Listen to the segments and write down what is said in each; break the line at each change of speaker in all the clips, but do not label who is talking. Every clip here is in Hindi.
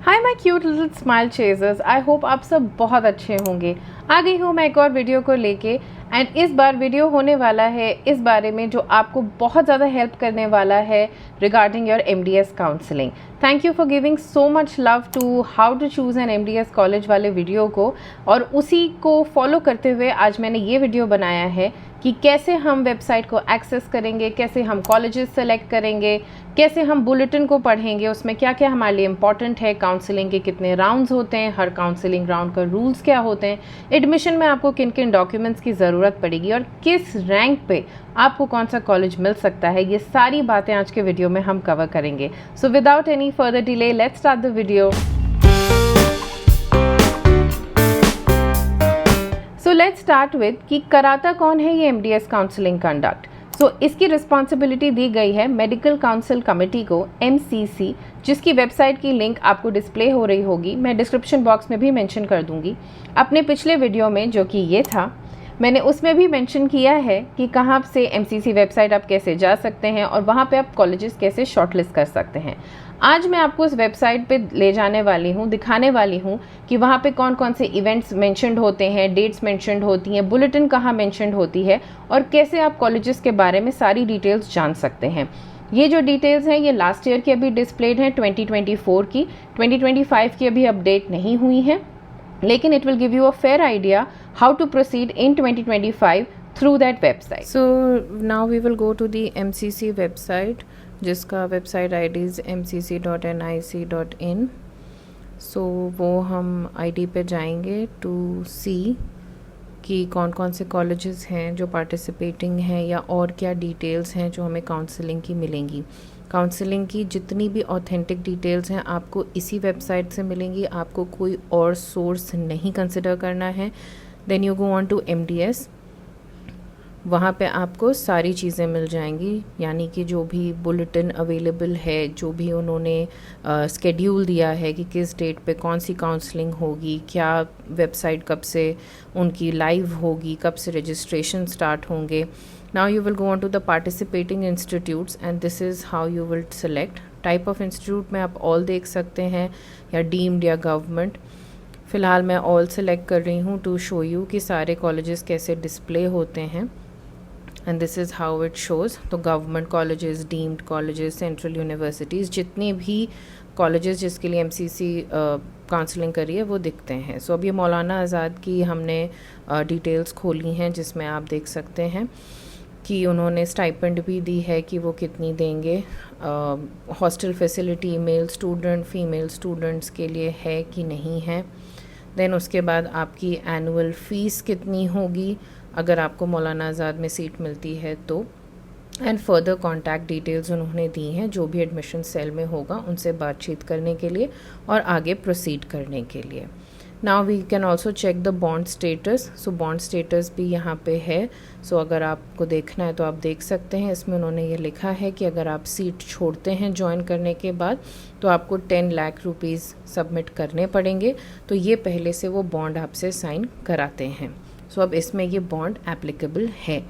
Hi my cute little smile chasers, I hope आप सब बहुत अच्छे होंगे। आ गई हूँ मैं एक और वीडियो को लेके एंड इस बार वीडियो होने वाला है इस बारे में जो आपको बहुत ज़्यादा हेल्प करने वाला है regarding your MDS counselling. Thank you for giving so much love to how to choose an MDS college वाले वीडियो को, और उसी को फॉलो करते हुए आज मैंने ये वीडियो बनाया है कि कैसे हम वेबसाइट को एक्सेस करेंगे, कैसे हम कॉलेजेस सेलेक्ट करेंगे, कैसे हम बुलेटिन को पढ़ेंगे, उसमें क्या क्या हमारे लिए इंपॉर्टेंट है, काउंसलिंग के कितने राउंड्स होते हैं, हर काउंसलिंग राउंड का रूल्स क्या होते हैं, एडमिशन में आपको किन किन डॉक्यूमेंट्स की ज़रूरत पड़ेगी और किस रैंक पे आपको कौन सा कॉलेज मिल सकता है। ये सारी बातें आज के वीडियो में हम कवर करेंगे। So without any further delay let's start the video. So let's start with कि कराता कौन है ये MDS काउंसलिंग कंडक्ट। सो इसकी रिस्पॉन्सिबिलिटी दी गई है मेडिकल काउंसिल कमेटी को, MCC, जिसकी वेबसाइट की लिंक आपको डिस्प्ले हो रही होगी, मैं डिस्क्रिप्शन बॉक्स में भी मेंशन कर दूंगी। अपने पिछले वीडियो में जो कि ये था, मैंने उसमें भी मेंशन किया है कि कहाँ से MCC वेबसाइट आप कैसे जा सकते हैं और वहाँ पे आप कॉलेजेस कैसे शॉर्टलिस्ट कर सकते हैं। आज मैं आपको उस वेबसाइट पे ले जाने वाली हूँ, दिखाने वाली हूँ कि वहाँ पे कौन कौन से इवेंट्स मेंशन्ड होते हैं, डेट्स मेंशन्ड होती हैं, बुलेटिन कहाँ मेंशन्ड होती है और कैसे आप कॉलेजेस के बारे में सारी डिटेल्स जान सकते हैं। ये जो डिटेल्स हैं ये लास्ट ईयर की अभी डिस्प्लेड हैं, 2024 की। 2025 की अभी अपडेट नहीं हुई है, लेकिन it will give you a fair idea how to proceed in 2025 through that website. So now we will go to the MCC website, जिसका website ID is mcc.nic.in। So वो हम ID पे जाएंगे टू सी कि कौन कौन से कॉलेजेस हैं जो पार्टिसिपेटिंग हैं या और क्या डिटेल्स हैं जो हमें काउंसलिंग की मिलेंगी। काउंसलिंग की जितनी भी ऑथेंटिक डिटेल्स हैं आपको इसी वेबसाइट से मिलेंगी, आपको कोई और सोर्स नहीं कंसिडर करना है। Then you go on to MDS, वहाँ पे आपको सारी चीज़ें मिल जाएंगी, यानी कि जो भी बुलेटिन अवेलेबल है, जो भी उन्होंने स्केड्यूल दिया है कि किस डेट पे कौन सी काउंसलिंग होगी, क्या वेबसाइट कब से उनकी लाइव होगी, कब से रजिस्ट्रेशन स्टार्ट होंगे। Now you will go on to the participating institutes and this is how you will select type of institute में। आप ऑल देख सकते हैं या डीम्ड या गवर्नमेंट। फ़िलहाल मैं ऑल सेलेक्ट कर रही हूँ टू शो यू कि सारे कॉलेजेस कैसे डिस्प्ले होते हैं। And this is how it shows. तो government colleges, deemed colleges, central universities, जितने भी कॉलेजेस जिसके लिए MCC काउंसलिंग करी है वो दिखते हैं। सो अब ये मौलाना आज़ाद की हमने डिटेल्स खोली हैं, जिसमें आप देख सकते हैं कि उन्होंने स्टाइपेंड भी दी है कि वो कितनी देंगे। Hostel facility male student, female students के लिए है कि नहीं है। देन उसके बाद आपकी एनुअल फ़ीस कितनी होगी अगर आपको मौलाना आज़ाद में सीट मिलती है तो। एंड फर्दर कॉन्टैक्ट डिटेल्स उन्होंने दी हैं जो भी एडमिशन सेल में होगा उनसे बातचीत करने के लिए और आगे प्रोसीड करने के लिए। Now we can also check the bond status. So bond status भी यहाँ पे है। सो अगर आपको देखना है तो आप देख सकते हैं, इसमें उन्होंने ये लिखा है कि अगर आप सीट छोड़ते हैं ज्वाइन करने के बाद तो आपको 10 लाख रुपीज़ सबमिट करने पड़ेंगे। तो ये पहले से वो बॉन्ड आपसे साइन कराते हैं। सो अब इसमें ये बॉन्ड एप्लीकेबल है।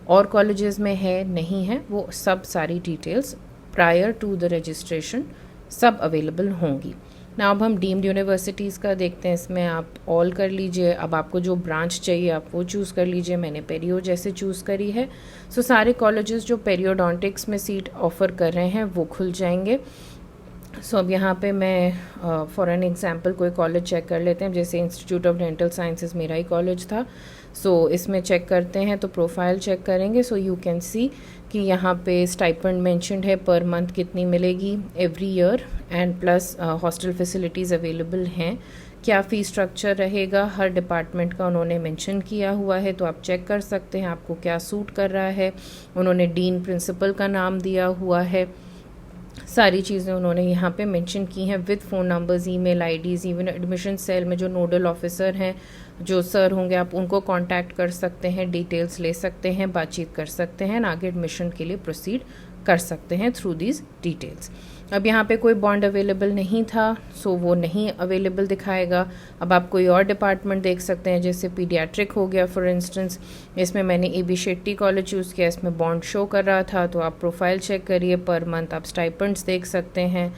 और कॉलेजेस में है नहीं है वो सब सारी details prior to the registration सब अवेलेबल होंगी। ना अब हम डीम्ड यूनिवर्सिटीज़ का देखते हैं। इसमें आप ऑल कर लीजिए, अब आपको जो ब्रांच चाहिए आप वो चूज़ कर लीजिए। मैंने पेरियो जैसे चूज़ करी है। सो सारे कॉलेजेस जो पेरियोडोंटिक्स में सीट ऑफ़र कर रहे हैं वो खुल जाएंगे। सो अब यहाँ पे मैं फॉर एन एग्जांपल कोई कॉलेज चेक कर लेते हैं, जैसे इंस्टीट्यूट ऑफ डेंटल साइंसेज मेरा ही कॉलेज था। सो इसमें चेक करते हैं तो प्रोफाइल चेक करेंगे। सो यू कैन सी कि यहाँ पे स्टाइपेंड मेंशन्ड है, पर मंथ कितनी मिलेगी every year, and plus hostel facilities available हैं। क्या फ़ी स्ट्रक्चर रहेगा हर डिपार्टमेंट का उन्होंने मेंशन किया हुआ है, तो आप चेक कर सकते हैं आपको क्या सूट कर रहा है। उन्होंने डीन प्रिंसिपल का नाम दिया हुआ है, सारी चीज़ें उन्होंने यहाँ पे मेंशन की हैं with phone numbers, email IDs. Even admission cell में जो नोडल ऑफिसर हैं, जो सर होंगे, आप उनको कांटेक्ट कर सकते हैं, डिटेल्स ले सकते हैं, बातचीत कर सकते हैं, आगे एडमिशन के लिए प्रोसीड कर सकते हैं थ्रू दीज डिटेल्स। अब यहाँ पे कोई बॉन्ड अवेलेबल नहीं था, सो वो नहीं अवेलेबल दिखाएगा। अब आप कोई और डिपार्टमेंट देख सकते हैं, जैसे पीडियाट्रिक हो गया फॉर इंस्टेंस। इसमें मैंने AB शेट्टी कॉलेज चूज़ किया, इसमें बॉन्ड शो कर रहा था, तो आप प्रोफाइल चेक करिए, पर मंथ आप स्टाइपेंड्स देख सकते हैं।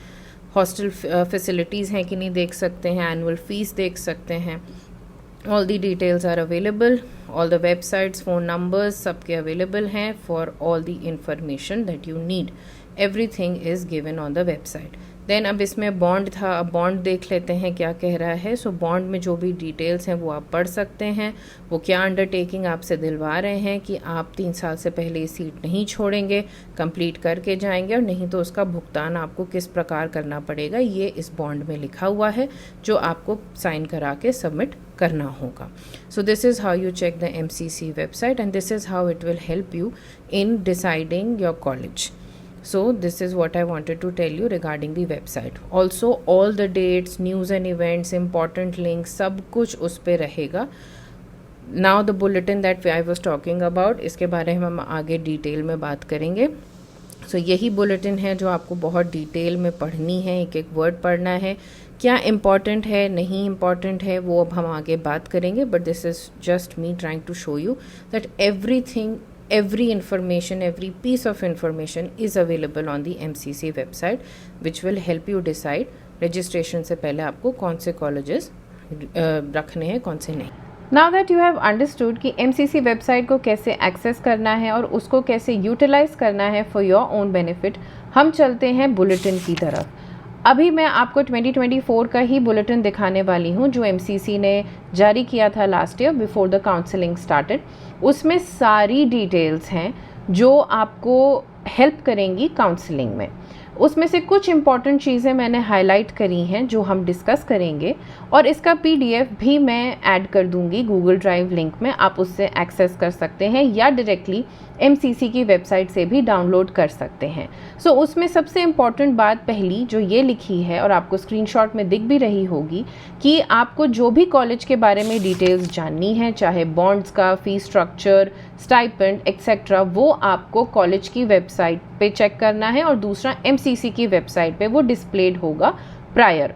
हॉस्टल फैसिलिटीज़ हैं कि नहीं देख सकते हैं, एनुअल फीस देख सकते हैं. All the details are available, all the websites, phone numbers सबके अवेलेबल हैं for all the information that you need. Everything is given on the website. Then अब इसमें बॉन्ड था, अब बॉन्ड देख लेते हैं क्या कह रहा है. सो बॉन्ड में जो भी डिटेल्स हैं वो आप पढ़ सकते हैं. वो क्या अंडरटेकिंग आपसे दिलवा रहे हैं कि आप 3 साल से पहले सीट नहीं छोड़ेंगे, कंप्लीट करके जाएंगे, और नहीं तो उसका भुगतान आपको किस प्रकार करना पड़ेगा ये इस बॉन्ड में लिखा हुआ है जो आपको साइन करा के सबमिट करना होगा. So this is how you check the MCC website and this is how it will help you in deciding your college. So this is what I wanted to tell you regarding the website. Also all the dates, news and events, important links सब कुछ उस पे रहेगा. Now the bulletin that I was talking about, इसके बारे में हम आगे डिटेल में बात करेंगे. So यही बुलेटिन है जो आपको बहुत डिटेल में पढ़नी है, एक एक वर्ड पढ़ना है. क्या इम्पॉर्टेंट है नहीं इम्पॉर्टेंट है वो अब हम आगे बात करेंगे, but this is just me trying to show you that everything, every information, every piece of information is available on the MCC website, which will help you decide registration से पहले आपको कौन से colleges रखने हैं कौन से नहीं. Now that you have understood कि MCC वेबसाइट को कैसे एक्सेस करना है और उसको कैसे यूटिलाइज करना है फॉर योर ओन बेनिफिट, हम चलते हैं बुलेटिन की तरफ. अभी मैं आपको 2024 का ही बुलेटिन दिखाने वाली हूँ जो MCC ने जारी किया था last year before the counselling started. उसमें सारी डिटेल्स हैं जो आपको हेल्प करेंगी काउंसलिंग में. उसमें से कुछ इम्पॉर्टेंट चीज़ें मैंने हाईलाइट करी हैं जो हम डिस्कस करेंगे, और इसका PDF भी मैं ऐड कर दूंगी गूगल ड्राइव लिंक में. आप उससे एक्सेस कर सकते हैं या डायरेक्टली MCC की वेबसाइट से भी डाउनलोड कर सकते हैं. सो उसमें सबसे इम्पॉर्टेंट बात पहली जो ये लिखी है और आपको स्क्रीनशॉट में दिख भी रही होगी कि आपको जो भी कॉलेज के बारे में डिटेल्स जाननी है, चाहे बॉन्ड्स का, फी स्ट्रक्चर, स्टाइपेंड एक्सेट्रा, वो आपको कॉलेज की वेबसाइट पे चेक करना है, और दूसरा MCC की वेबसाइट पे वो डिस्प्लेड होगा प्रायर.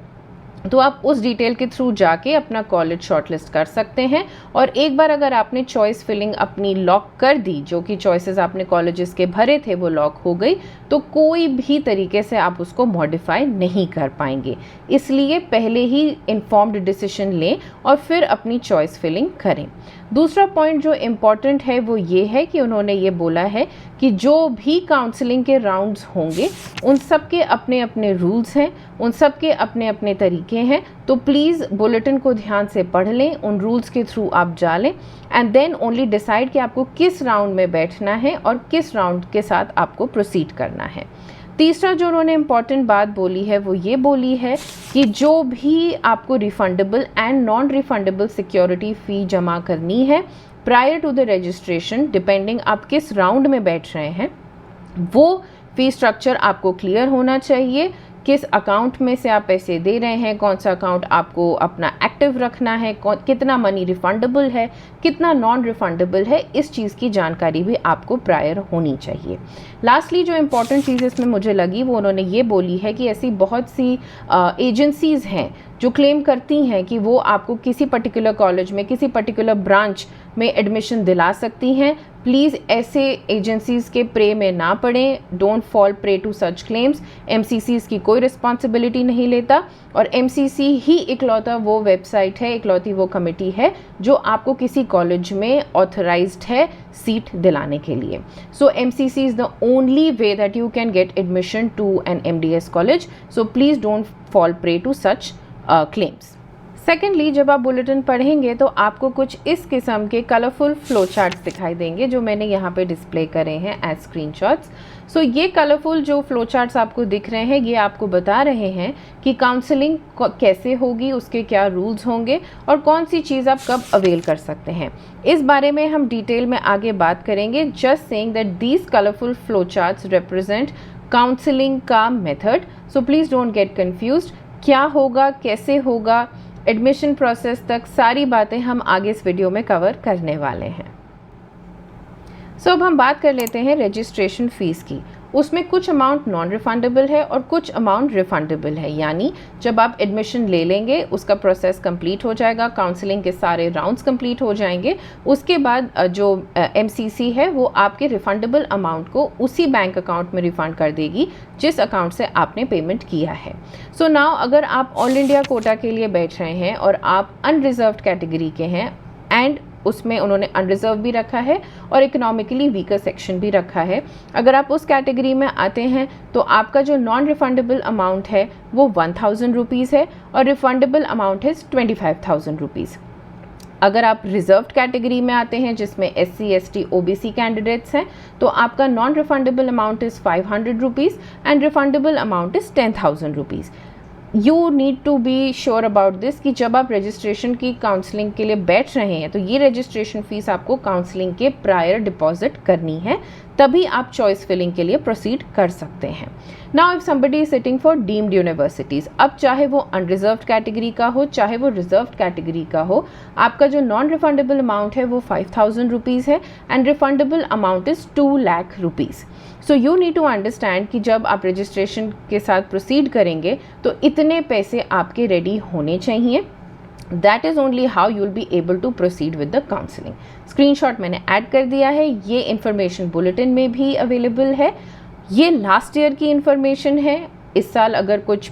तो आप उस डिटेल के थ्रू जाके अपना कॉलेज शॉर्टलिस्ट कर सकते हैं. और एक बार अगर आपने चॉइस फिलिंग अपनी लॉक कर दी, जो कि चॉइसेस आपने कॉलेजेस के भरे थे वो लॉक हो गई, तो कोई भी तरीके से आप उसको मॉडिफाई नहीं कर पाएंगे. इसलिए पहले ही इन्फॉर्म्ड डिसीजन लें और फिर अपनी चॉइस फिलिंग करें. दूसरा पॉइंट जो इम्पॉर्टेंट है वो ये है कि उन्होंने ये बोला है कि जो भी काउंसलिंग के राउंड्स होंगे उन सब के अपने अपने रूल्स हैं, उन सब के अपने अपने तरीके हैं. तो प्लीज़ बुलेटिन को ध्यान से पढ़ लें, उन रूल्स के थ्रू आप जा लें, एंड देन ओनली डिसाइड कि आपको किस राउंड में बैठना है और किस राउंड के साथ आपको प्रोसीड करना है. तीसरा जो उन्होंने इम्पॉर्टेंट बात बोली है वो ये बोली है कि जो भी आपको refundable and non refundable security fee जमा करनी है prior to the registration, depending आप किस राउंड में बैठ रहे हैं, वो फ़ी स्ट्रक्चर आपको क्लियर होना चाहिए. किस अकाउंट में से आप पैसे दे रहे हैं, कौन सा अकाउंट आपको अपना एक्टिव रखना है, कितना मनी रिफंडेबल है, कितना नॉन रिफंडेबल है, इस चीज़ की जानकारी भी आपको प्रायर होनी चाहिए. लास्टली जो इम्पॉर्टेंट चीज़ इसमें मुझे लगी वो उन्होंने ये बोली है कि ऐसी बहुत सी एजेंसीज़ हैं जो क्लेम करती हैं कि वो आपको किसी पर्टिकुलर कॉलेज में, किसी पर्टिकुलर ब्रांच में एडमिशन दिला सकती हैं. प्लीज़ ऐसे एजेंसीज़ के प्रे में ना पड़ें. Don't fall prey to such claims. MCC इसकी कोई रिस्पॉन्सिबिलिटी नहीं लेता, और MCC ही इकलौता वो वेबसाइट है, इकलौती वो कमेटी है जो आपको किसी कॉलेज में ऑथराइज्ड है सीट दिलाने के लिए. So MCC is the only way that you can get admission to an MDS college. So please don't fall prey to such claims. Secondly, जब आप बुलेटिन पढ़ेंगे तो आपको कुछ इस किस्म के कलरफुल फ्लो चार्ट्स दिखाई देंगे जो मैंने यहाँ पे डिस्प्ले करे हैं एज स्क्रीनशॉट्स. सो ये कलरफुल जो फ्लो चार्ट्स आपको दिख रहे हैं ये आपको बता रहे हैं कि काउंसलिंग कैसे होगी, उसके क्या रूल्स होंगे और कौन सी चीज़ आप कब अवेल कर सकते हैं. इस बारे में हम डिटेल में आगे बात करेंगे. Just saying that these colourful flow charts represent counselling का method. So please don't get confused. क्या होगा, कैसे होगा, एडमिशन प्रोसेस तक सारी बातें हम आगे इस वीडियो में कवर करने वाले हैं. सो अब हम बात कर लेते हैं रजिस्ट्रेशन फ़ीस की. उसमें कुछ अमाउंट नॉन रिफंडेबल है और कुछ अमाउंट रिफंडेबल है। यानी जब आप एडमिशन ले लेंगे, उसका प्रोसेस कंप्लीट हो जाएगा, काउंसलिंग के सारे राउंड्स कंप्लीट हो जाएंगे, उसके बाद जो MCC है वो आपके रिफंडेबल अमाउंट को उसी बैंक अकाउंट में रिफ़ंड कर देगी जिस अकाउंट से आपने पेमेंट किया है। सो नाउ अगर आप ऑल इंडिया कोटा के लिए बैठ रहे हैं और आप अनरिजर्व्ड कैटेगरी के हैं, एंड उसमें उन्होंने अनरिजर्व भी रखा है और इकोनॉमिकली वीकर सेक्शन भी रखा है, अगर आप उस कैटेगरी में आते हैं तो आपका जो नॉन रिफंडेबल अमाउंट है वो 1000 रुपीज़ है और रिफंडेबल अमाउंट है 25,000 रुपीज़। अगर आप रिजर्व्ड कैटेगरी में आते हैं जिसमें SC ST OBC कैंडिडेट्स हैं तो आपका non refundable amount is 500 rupees and refundable amount is 10,000 rupees. You need to be sure about this कि जब आप रजिस्ट्रेशन की काउंसलिंग के लिए बैठ रहे हैं तो ये रजिस्ट्रेशन फ़ीस आपको काउंसलिंग के प्रायर डिपॉजिट करनी है, तभी आप चॉइस फिलिंग के लिए प्रोसीड कर सकते हैं। Now if somebody is sitting for deemed universities, अब चाहे वो अनरिजर्व्ड कैटेगरी का हो चाहे वो रिजर्व्ड कैटेगरी का हो, आपका जो नॉन रिफंडेबल अमाउंट है वो 5,000 रुपीज़ है and refundable amount is 2 lakh rupees. So you need to understand कि जब आप रजिस्ट्रेशन के साथ प्रोसीड करेंगे तो इतने पैसे आपके रेडी होने चाहिए। That is only how you will be able to proceed with the counselling. Screenshot मैंने ऐड कर दिया है, ये इन्फॉर्मेशन बुलेटिन में भी अवेलेबल है। ये लास्ट ईयर की इन्फॉर्मेशन है, इस साल अगर कुछ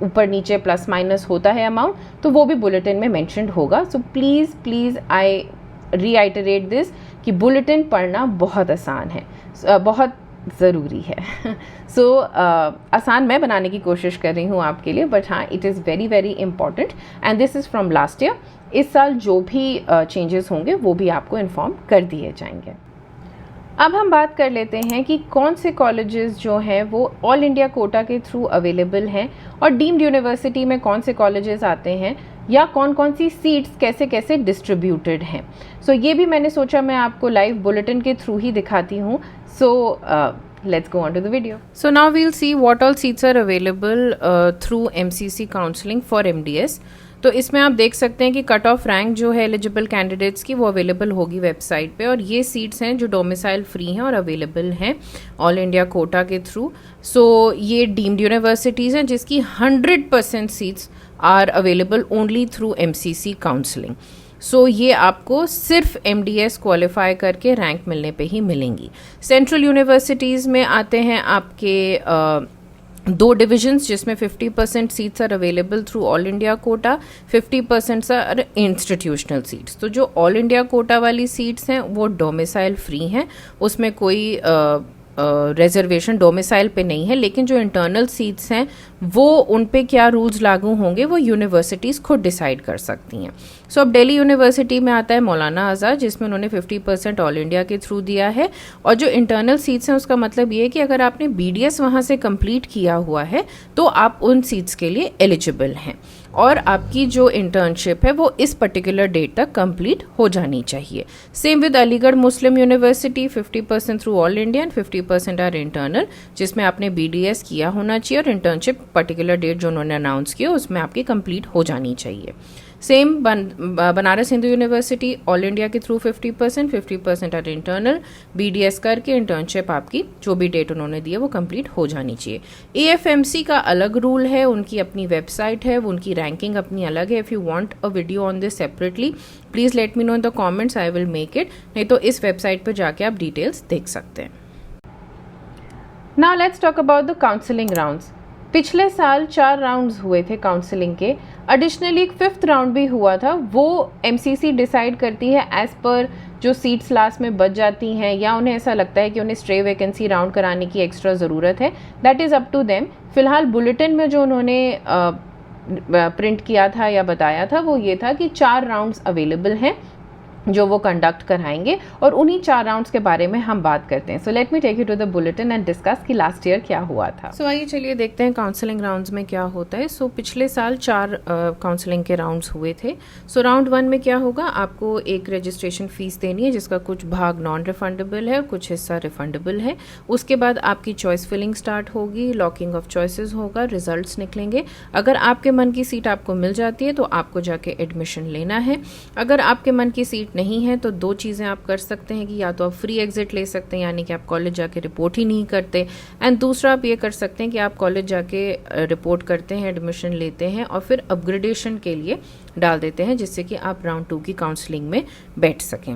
ऊपर नीचे प्लस माइनस होता है अमाउंट तो वो भी बुलेटिन में मैंशनड होगा। So please I reiterate this कि बुलेटिन पढ़ना बहुत आसान है, बहुत ज़रूरी है। सो आसान मैं बनाने की कोशिश कर रही हूँ आपके लिए, बट हाँ it is very very important and this is from last year. इस साल जो भी चेंजेस होंगे वो भी आपको इन्फॉर्म कर दिए जाएंगे। अब हम बात कर लेते हैं कि कौन से कॉलेजेस जो हैं वो ऑल इंडिया कोटा के थ्रू अवेलेबल हैं और डीम्ड यूनिवर्सिटी में कौन से कॉलेजेस आते हैं या कौन कौन सी सीट्स कैसे कैसे डिस्ट्रीब्यूटेड हैं। सो ये भी मैंने सोचा मैं आपको लाइव बुलेटिन के थ्रू ही दिखाती हूँ। So let's go on to the video. So now we'll see what all seats are available through MCC counseling for MDS. तो इसमें आप देख सकते हैं कि कट ऑफ रैंक जो है एलिजिबल कैंडिडेट्स की वो अवेलेबल होगी वेबसाइट पे, और ये सीट्स हैं जो डोमिसाइल फ्री हैं और अवेलेबल हैं ऑल इंडिया कोटा के थ्रू। सो ये डीम्ड यूनिवर्सिटीज़ हैं जिसकी 100% seats are available only through MCC counselling. So ये आपको सिर्फ MDS क्वालिफाई करके रैंक मिलने पे ही मिलेंगी। सेंट्रल यूनिवर्सिटीज़ में आते हैं आपके 2 डिविजन्स जिसमें 50% seats are available through all India quota, 50% are institutional seats. तो जो ऑल इंडिया कोटा वाली सीट्स हैं वो डोमिसाइल फ्री हैं, उसमें कोई रिजर्वेशन डोमिसाइल पे नहीं है, लेकिन जो इंटरनल सीट्स हैं वो उन पे क्या रूल्स लागू होंगे वो यूनिवर्सिटीज़ खुद डिसाइड कर सकती हैं। सो अब दिल्ली यूनिवर्सिटी में आता है मौलाना आज़ाद जिसमें उन्होंने 50% ऑल इंडिया के थ्रू दिया है, और जो इंटरनल सीट्स हैं उसका मतलब ये है कि अगर आपने BDS वहाँ से कंप्लीट किया हुआ है तो आप उन सीट्स के लिए एलिजिबल हैं, और आपकी जो इंटर्नशिप है वो इस पर्टिकुलर डेट तक कंप्लीट हो जानी चाहिए। Same with Aligarh Muslim University, 50% through all India and 50% are internal, जिसमें आपने BDS किया होना चाहिए और इंटर्नशिप पर्टिकुलर डेट जो उन्होंने अनाउंस किया उसमें आपकी कंप्लीट हो जानी चाहिए। Same Banaras Hindu university all India के थ्रू 50% आर इंटरनल, BDS करके इंटर्नशिप आपकी जो भी डेट उन्होंने दी है वो कंप्लीट हो जानी चाहिए। AFMC का अलग रूल है, उनकी अपनी वेबसाइट है, उनकी रैंकिंग अपनी अलग है। If you want a video on this separately please let me know in the comments, I will make it, नहीं तो इस वेबसाइट पर जाके आप डिटेल्स देख सकते हैं। Now let's talk about the counselling rounds. पिछले साल 4 राउंड्स हुए थे काउंसलिंग के, एडिशनली एक 5th राउंड भी हुआ था, वो MCC डिसाइड करती है एज़ पर जो सीट्स लास्ट में बच जाती हैं या उन्हें ऐसा लगता है कि उन्हें स्ट्रे वैकेंसी राउंड कराने की एक्स्ट्रा ज़रूरत है, that is up to them. फ़िलहाल बुलेटिन में जो उन्होंने प्रिंट किया था या बताया था वो ये था कि 4 राउंड्स अवेलेबल हैं जो वो कंडक्ट कराएंगे, और उन्हीं 4 राउंड्स के बारे में हम बात करते हैं। So let me take you to the bulletin and discuss कि लास्ट ईयर क्या हुआ था। सो आइए चलिए देखते हैं काउंसलिंग राउंड्स में क्या होता है। सो पिछले साल 4 काउंसलिंग के राउंड्स हुए थे। सो राउंड 1 में क्या होगा, आपको एक रजिस्ट्रेशन फ़ीस देनी है जिसका कुछ भाग नॉन रिफंडेबल है और कुछ हिस्सा रिफंडेबल है। उसके बाद आपकी चॉइस फिलिंग स्टार्ट होगी, लॉकिंग ऑफ चॉइसेस होगा, रिजल्ट्स निकलेंगे। अगर आपके मन की सीट आपको मिल जाती है तो आपको जाके एडमिशन लेना है। अगर आपके मन की सीट नहीं है तो दो चीज़ें आप कर सकते हैं कि या तो आप फ्री एग्जिट ले सकते हैं, यानी कि आप कॉलेज जाके रिपोर्ट ही नहीं करते, एंड दूसरा आप ये कर सकते हैं कि आप कॉलेज जाके रिपोर्ट करते हैं, एडमिशन लेते हैं और फिर अपग्रेडेशन के लिए डाल देते हैं, जिससे कि आप राउंड 2 की काउंसलिंग में बैठ सकें।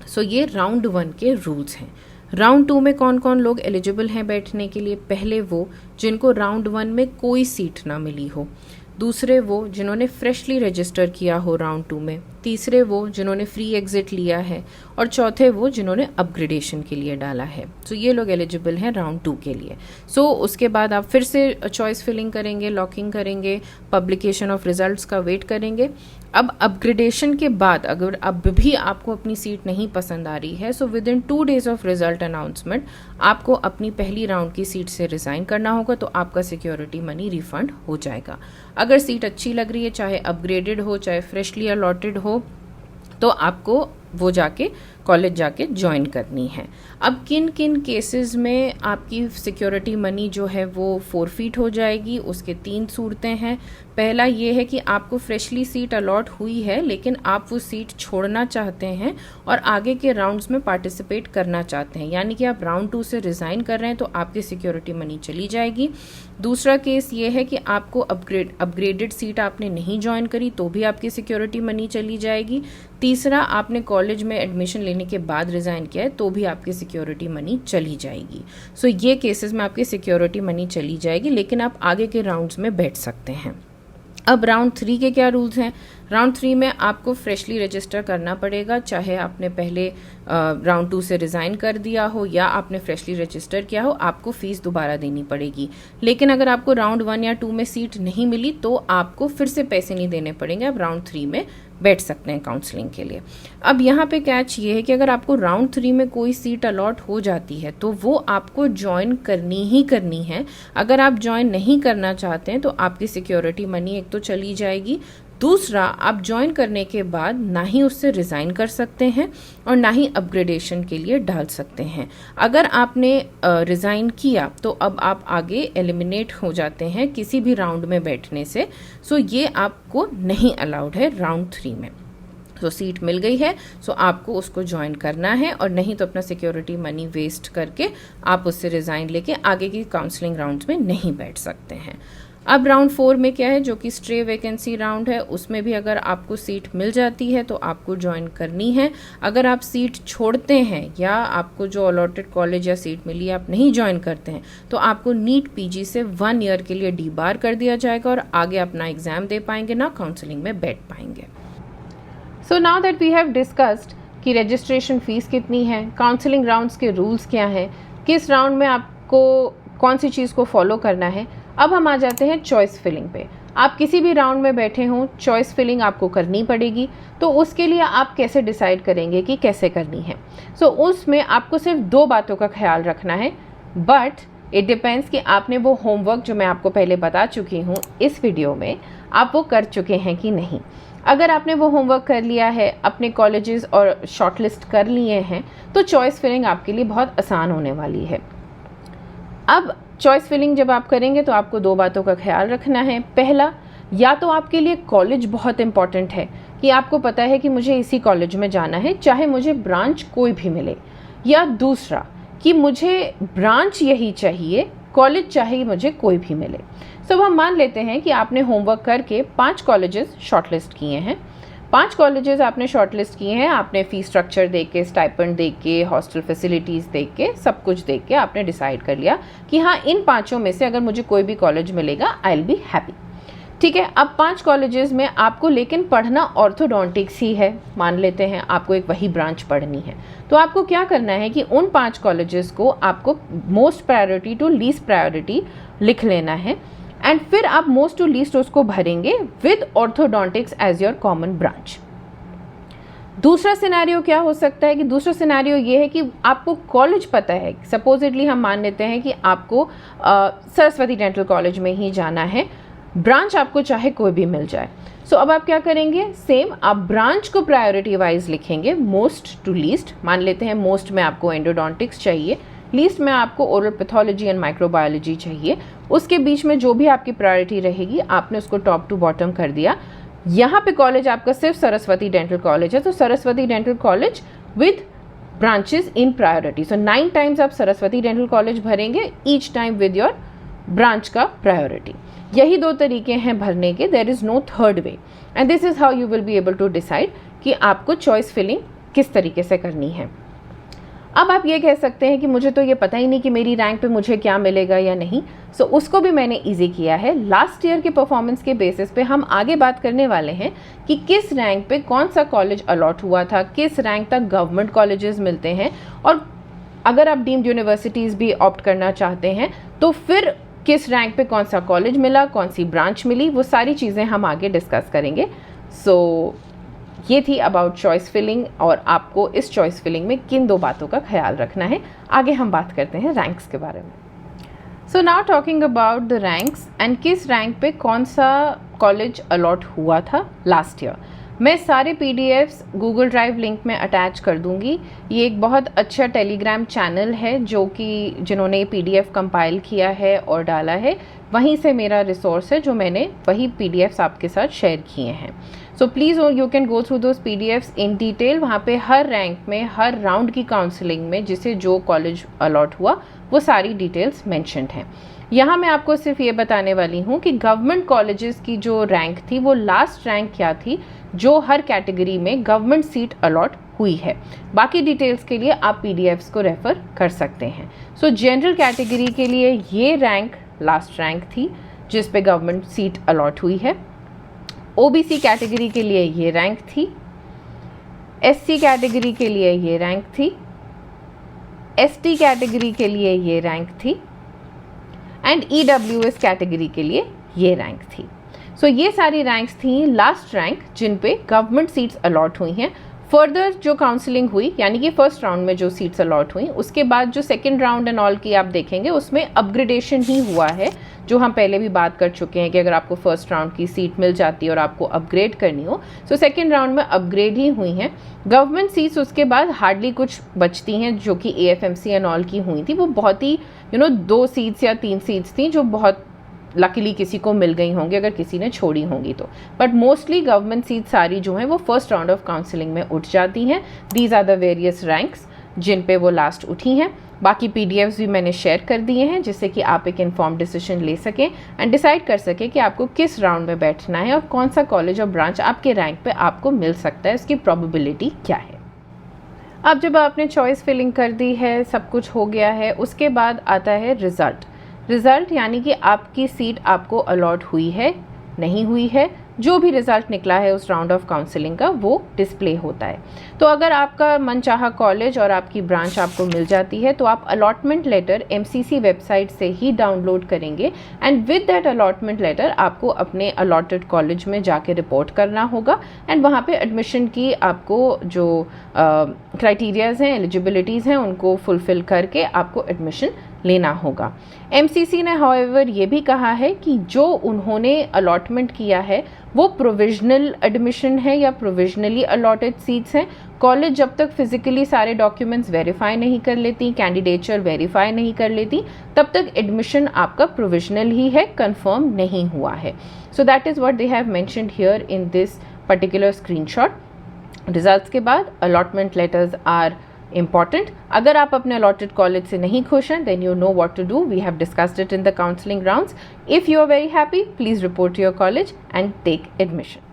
सो ये राउंड 1 के रूल्स हैं। राउंड 2 में कौन कौन लोग एलिजिबल हैं बैठने के लिए? पहले वो जिनको राउंड 1 में कोई सीट ना मिली हो, दूसरे वो जिन्होंने फ्रेशली रजिस्टर किया हो राउंड 2 में, तीसरे वो जिन्होंने फ्री एग्जिट लिया है, और चौथे वो जिन्होंने अपग्रेडेशन के लिए डाला है। सो ये लोग एलिजिबल हैं राउंड 2 के लिए। सो उसके बाद आप फिर से चॉइस फिलिंग करेंगे, लॉकिंग करेंगे, पब्लिकेशन ऑफ रिजल्ट्स का वेट करेंगे। अब अपग्रेडेशन के बाद अगर अब भी आपको अपनी सीट नहीं पसंद आ रही है, so with in 2 days of result announcement आपको अपनी पहली राउंड की सीट से रिज़ाइन करना होगा, तो आपका सिक्योरिटी मनी रिफंड हो जाएगा। अगर सीट अच्छी लग रही है, चाहे अपग्रेडेड हो चाहे फ्रेशली अलॉटेड हो, तो आपको वो जाके कॉलेज जाके ज्वाइन करनी है। अब किन किन केसेस में आपकी सिक्योरिटी मनी जो है वो फोरफीट हो जाएगी, उसके 3 सूरतें हैं। पहला ये है कि आपको फ्रेशली सीट अलॉट हुई है लेकिन आप वो सीट छोड़ना चाहते हैं और आगे के राउंड्स में पार्टिसिपेट करना चाहते हैं, यानी कि आप राउंड 2 से रिज़ाइन कर रहे हैं, तो आपकी सिक्योरिटी मनी चली जाएगी। दूसरा केस ये है कि आपको अपग्रेडेड सीट आपने नहीं ज्वाइन करी तो भी आपकी सिक्योरिटी मनी चली जाएगी। तीसरा, आपने कॉलेज में एडमिशन लेने के बाद रिज़ाइन किया है तो भी आपकी सिक्योरिटी मनी चली जाएगी। सो ये केसेस में आपकी सिक्योरिटी मनी चली जाएगी, लेकिन आप आगे के राउंड्स में बैठ सकते हैं। अब राउंड 3 के क्या रूल्स हैं? राउंड 3 में आपको फ्रेशली रजिस्टर करना पड़ेगा, चाहे आपने पहले राउंड 2 से रिज़ाइन कर दिया हो या आपने फ्रेशली रजिस्टर किया हो, आपको फ़ीस दोबारा देनी पड़ेगी। लेकिन अगर आपको राउंड 1 या 2 में सीट नहीं मिली तो आपको फिर से पैसे नहीं देने पड़ेंगे, आप राउंड 3 में बैठ सकते हैं काउंसलिंग के लिए। अब यहाँ पे कैच ये है कि अगर आपको राउंड 3 में कोई सीट अलॉट हो जाती है तो वो आपको ज्वाइन करनी ही करनी है। अगर आप ज्वाइन नहीं करना चाहते हैं तो आपकी सिक्योरिटी मनी एक तो चली जाएगी, दूसरा आप ज्वाइन करने के बाद ना ही उससे रिज़ाइन कर सकते हैं और ना ही अपग्रेडेशन के लिए डाल सकते हैं। अगर आपने रिज़ाइन किया तो अब आप आगे एलिमिनेट हो जाते हैं किसी भी राउंड में बैठने से। सो ये आपको नहीं अलाउड है राउंड 3 में। सो सीट मिल गई है, सो आपको उसको ज्वाइन करना है, और नहीं तो अपना सिक्योरिटी मनी वेस्ट करके आप उससे रिज़ाइन लेके आगे की काउंसलिंग राउंड्स में नहीं बैठ सकते हैं। अब राउंड 4 में क्या है, जो कि स्ट्रे वैकेंसी राउंड है, उसमें भी अगर आपको सीट मिल जाती है तो आपको ज्वाइन करनी है। अगर आप सीट छोड़ते हैं या आपको जो अलॉटेड कॉलेज या सीट मिली आप नहीं ज्वाइन करते हैं तो आपको नीट पीजी से 1 ईयर के लिए डीबार कर दिया जाएगा और आगे अपना एग्जाम दे पाएंगे, ना काउंसलिंग में बैठ पाएंगे। So now that we have discussed कि रजिस्ट्रेशन फ़ीस कितनी है, काउंसलिंग राउंड्स के रूल्स क्या हैं, किस राउंड में आपको कौन सी चीज़ को फॉलो करना है, अब हम आ जाते हैं चॉइस फिलिंग पे। आप किसी भी राउंड में बैठे हों, चॉइस फिलिंग आपको करनी पड़ेगी। तो उसके लिए आप कैसे डिसाइड करेंगे कि कैसे करनी है? सो उसमें आपको सिर्फ 2 बातों का ख्याल रखना है, बट इट डिपेंड्स कि आपने वो होमवर्क जो मैं आपको पहले बता चुकी हूँ इस वीडियो में, आप वो कर चुके हैं कि नहीं। अगर आपने वो होमवर्क कर लिया है, अपने कॉलेजेस और शॉर्टलिस्ट कर लिए हैं, तो चॉइस फिलिंग आपके लिए बहुत आसान होने वाली है। अब चॉइस फिलिंग जब आप करेंगे तो आपको 2 बातों का ख्याल रखना है। पहला, या तो आपके लिए कॉलेज बहुत इंपॉर्टेंट है कि आपको पता है कि मुझे इसी कॉलेज में जाना है चाहे मुझे ब्रांच कोई भी मिले, या दूसरा कि मुझे ब्रांच यही चाहिए, कॉलेज चाहे मुझे कोई भी मिले। सो हम मान लेते हैं कि आपने होमवर्क करके 5 कॉलेजेस शॉर्टलिस्ट किए हैं। 5 कॉलेजेस आपने शॉर्टलिस्ट किए हैं, आपने फ़ीस स्ट्रक्चर देख के, स्टाइपेंड देख के, हॉस्टल फैसिलिटीज़ देख के, सब कुछ देख के आपने डिसाइड कर लिया कि हाँ, इन 5 में से अगर मुझे कोई भी कॉलेज मिलेगा आई विल बी हैप्पी। ठीक है, अब 5 कॉलेजेस में आपको लेकिन पढ़ना ऑर्थोडोंटिक्स ही है, मान लेते हैं आपको एक वही ब्रांच पढ़नी है। तो आपको क्या करना है कि उन 5 कॉलेजेस को आपको most priority to least priority लिख लेना है, एंड फिर आप मोस्ट टू लीस्ट उसको भरेंगे with orthodontics as your common branch. दूसरा सिनेरियो क्या हो सकता है कि दूसरा सिनेरियो ये है कि आपको कॉलेज पता है, सपोजिटली हम मान लेते हैं कि आपको सरस्वती डेंटल कॉलेज में ही जाना है, ब्रांच आपको चाहे कोई भी मिल जाए। सो अब आप क्या करेंगे, सेम आप ब्रांच को प्रायोरिटी वाइज लिखेंगे मोस्ट टू लीस्ट। मान लेते हैं मोस्ट में आपको एंडोडोंटिक्स चाहिए, लीस्ट में आपको ओरल पैथोलॉजी एंड माइक्रोबायोलॉजी चाहिए। उसके बीच में जो भी आपकी प्रायोरिटी रहेगी आपने उसको टॉप टू बॉटम कर दिया। यहाँ पे कॉलेज आपका सिर्फ सरस्वती डेंटल कॉलेज है, तो Saraswati dental college with branches in priority. So 9 times आप सरस्वती डेंटल कॉलेज भरेंगे, each time with your branch का प्रायोरिटी। यही 2 तरीके हैं भरने के, there is no third way, and this is how you will be able to decide कि आपको चॉइस फिलिंग किस तरीके से करनी है। अब आप ये कह सकते हैं कि मुझे तो ये पता ही नहीं कि मेरी रैंक पे मुझे क्या मिलेगा या नहीं, सो उसको भी मैंने इजी किया है। लास्ट ईयर के परफॉर्मेंस के बेसिस पे हम आगे बात करने वाले हैं कि किस रैंक पे कौन सा कॉलेज अलॉट हुआ था, किस रैंक तक गवर्नमेंट कॉलेजेस मिलते हैं, और अगर आप डीम्ड यूनिवर्सिटीज़ भी ऑप्ट करना चाहते हैं तो फिर किस रैंक पे कौन सा कॉलेज मिला, कौन सी ब्रांच मिली, वो सारी चीज़ें हम आगे डिस्कस करेंगे। सो ये थी अबाउट चॉइस फिलिंग, और आपको इस चॉइस फिलिंग में किन 2 बातों का ख्याल रखना है। आगे हम बात करते हैं रैंक्स के बारे में। So now talking about the ranks and किस रैंक पे कौन सा कॉलेज अलॉट हुआ था लास्ट ईयर। मैं सारे PDFs गूगल ड्राइव लिंक में अटैच कर दूंगी। ये एक बहुत अच्छा टेलीग्राम चैनल है जो कि जिन्होंने PDF कंपाइल किया है और डाला है, वहीं से मेरा रिसोर्स है जो मैंने वही PDFs आपके साथ शेयर किए हैं। So please you can go through those PDFs in detail. वहाँ पे हर रैंक में, हर राउंड की काउंसलिंग में जिसे जो कॉलेज अलॉट हुआ वो सारी डिटेल्स मैंशनड हैं। यहाँ मैं आपको सिर्फ ये बताने वाली हूँ कि गवर्नमेंट कॉलेजेस की जो रैंक थी वो लास्ट रैंक क्या थी जो हर कैटेगरी में गवर्नमेंट सीट अलॉट हुई है। बाकी डिटेल्स के लिए आप PDFs को रेफ़र कर सकते हैं। सो जनरल कैटेगरी के लिए ये रैंक लास्ट रैंक थी जिस पे गवर्नमेंट सीट अलॉट हुई है। OBC कैटेगरी के लिए ये रैंक थी, SC कैटेगरी के लिए ये रैंक थी, ST कैटेगरी के लिए ये रैंक थी, एंड EWS कैटेगरी के लिए ये रैंक थी। सो ये सारी रैंक्स थी लास्ट रैंक जिन पे गवर्नमेंट सीट्स अलॉट हुई हैं। फर्दर जो काउंसलिंग हुई, यानी कि फर्स्ट राउंड में जो सीट्स अलॉट हुई, उसके बाद जो सेकंड राउंड एंड ऑल की आप देखेंगे उसमें अपग्रेडेशन ही हुआ है, जो हम पहले भी बात कर चुके हैं कि अगर आपको फर्स्ट राउंड की सीट मिल जाती है और आपको अपग्रेड करनी हो, सो सेकंड राउंड में अपग्रेड ही हुई हैं। गवर्नमेंट सीट्स उसके बाद हार्डली कुछ बचती हैं जो कि AFMC एंड ऑल की हुई थी, वो बहुत ही 2 सीट्स या 3 सीट्स थी जो बहुत लकीली किसी को मिल गई होंगी अगर किसी ने छोड़ी होंगी तो, बट मोस्टली गवर्नमेंट सीट सारी जो हैं वो फर्स्ट राउंड ऑफ काउंसलिंग में उठ जाती हैं। These are the various ranks जिन पे वो लास्ट उठी हैं। बाकी PDFs भी मैंने शेयर कर दिए हैं जिससे कि आप एक इन्फॉर्म डिसीजन ले सकें एंड डिसाइड कर सकें कि आपको किस राउंड में बैठना है और कौन सा कॉलेज और ब्रांच आपके रैंक पे आपको मिल सकता है, उसकी प्रोबेबिलिटी क्या है। अब जब आपने चॉइस फिलिंग कर दी है, सब कुछ हो गया है, उसके बाद आता है रिज़ल्ट, यानी कि आपकी सीट आपको अलॉट हुई है नहीं हुई है, जो भी रिज़ल्ट निकला है उस राउंड ऑफ काउंसलिंग का वो डिस्प्ले होता है। तो अगर आपका मनचाहा कॉलेज और आपकी ब्रांच आपको मिल जाती है तो आप अलॉटमेंट लेटर MCC वेबसाइट से ही डाउनलोड करेंगे and with that allotment letter आपको अपने अलॉटेड कॉलेज में जाके रिपोर्ट करना होगा एंड वहाँ पे एडमिशन की आपको जो क्राइटेरियाज़ हैं, एलिजिबिलिटीज़ हैं, उनको फुलफ़िल करके आपको एडमिशन लेना होगा। MCC ने हाउएवर ये भी कहा है कि जो उन्होंने अलॉटमेंट किया है वो प्रोविजनल एडमिशन है या प्रोविजनली अलॉटेड सीट्स हैं। कॉलेज जब तक फिजिकली सारे डॉक्यूमेंट्स वेरीफाई नहीं कर लेती, कैंडिडेचर वेरीफाई नहीं कर लेती, तब तक एडमिशन आपका प्रोविजनल ही है, कंफर्म नहीं हुआ है। So that is what they have mentioned here in this particular screenshot. Results के बाद अलॉटमेंट लेटर्स आर important. अगर आप अपने allotted college से नहीं खुश हैं, then you know what to do. We have discussed it in the counseling rounds. If you are very happy, please report to your college and take admission.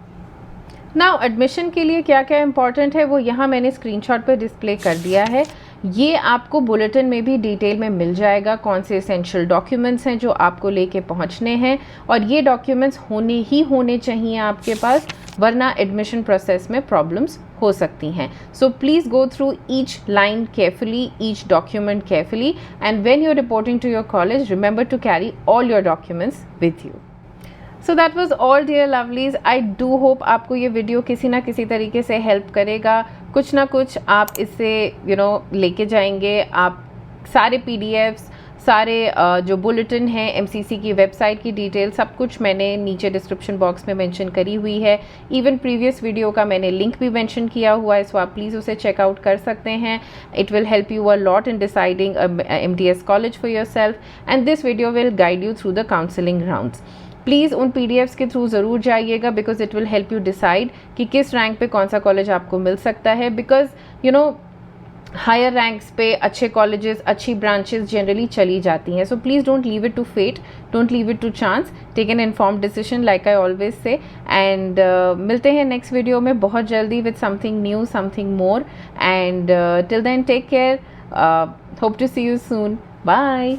Now admission के लिए क्या क्या important है वो यहाँ मैंने screenshot पर display कर दिया है। ये आपको बुलेटिन में भी डिटेल में मिल जाएगा कौन से एसेंशियल डॉक्यूमेंट्स हैं जो आपको लेके पहुँचने हैं, और ये डॉक्यूमेंट्स होने चाहिए आपके पास, वरना एडमिशन प्रोसेस में प्रॉब्लम्स हो सकती हैं। So please go through each line carefully, each document carefully, and when you are reporting to your college remember to carry all your documents with you. So that was all dear lovelies. I do hope आपको ये वीडियो किसी ना किसी तरीके से हेल्प करेगा, कुछ ना कुछ आप इससे लेके जाएंगे। आप सारे PDFs, सारे जो बुलेटिन है, MCC की वेबसाइट की डिटेल, सब कुछ मैंने नीचे डिस्क्रिप्शन बॉक्स में मेंशन करी हुई है। इवन प्रीवियस वीडियो का मैंने लिंक भी मेंशन किया हुआ है, सो आप प्लीज़ उसे चेकआउट कर सकते हैं। It will help you a lot in deciding MDS college for your self, and this video will guide you through the counselling rounds. Please उन PDFs के थ्रू ज़रूर जाइएगा, because it will help you decide कि किस रैंक पे कौन सा कॉलेज आपको मिल सकता है। Because you know higher ranks पे अच्छे कॉलेजेस, अच्छी ब्रांचेस जनरली चली जाती हैं। So please don't leave it to fate, don't leave it to chance, take an informed decision like I always say. And मिलते हैं नेक्स्ट वीडियो में बहुत जल्दी with something new, something more. And till then take care, hope to see you soon, bye.